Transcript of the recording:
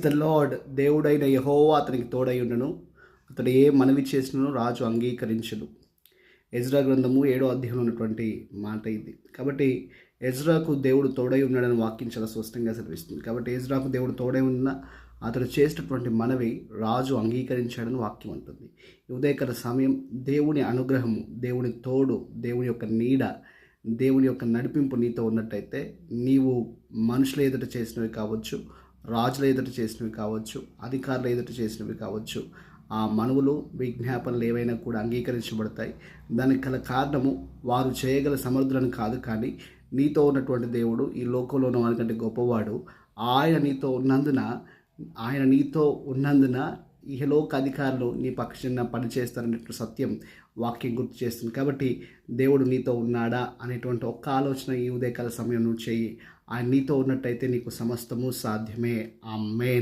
The lord. దేవుడైన యెహోవా అతనికి తోడై ఉండను, అతడు ఏ మనవి చేసినను రాజు అంగీకరించను. ఎజ్రా గ్రంథము 7వ అధ్యాయంలో ఉన్నటువంటి మాట ఇది. కాబట్టి ఎజ్రాకు దేవుడు తోడై ఉన్నాడని వాక్యం చాలా స్పష్టంగా సెలవిస్తుంది. కాబట్టి ఎజ్రాకు దేవుడు తోడై ఉన్న అతడు చేసినటువంటి మనవి రాజు అంగీకరించాడని వాక్యం అంటుంది. ఉదయకాల సమయం దేవుని అనుగ్రహము, దేవుని తోడు, దేవుని యొక్క నీడ, దేవుని యొక్క నడిపింపు నీతో ఉన్నట్టయితే నీవు మనుషుల ఎదుట చేసినవి కావచ్చు, రాజుల ఎదుట చేసినవి కావచ్చు, అధికారుల ఎదుట చేసినవి కావచ్చు, ఆ మనవులు విజ్ఞాపనలు ఏవైనా కూడా అంగీకరించబడతాయి. దానికి గల కారణము వారు చేయగల సమర్థులను కాదు, కానీ నీతో ఉన్నటువంటి దేవుడు ఈ లోకంలో ఉన్న వారికంటే గొప్పవాడు. ఆయన నీతో ఉన్నందున ఇహలోక అధికారులు నీ పక్షాన పనిచేస్తారనేటువంటి సత్యం వాక్యం గుర్తు చేస్తుంది. కాబట్టి దేవుడు నీతో ఉన్నాడా అనేటువంటి ఒక్క ఆలోచన ఈ ఉదయకాల సమయం నువ్వు చేయి. ఆయన నీతో ఉన్నట్టయితే నీకు సమస్తము సాధ్యమే. ఆమేన్.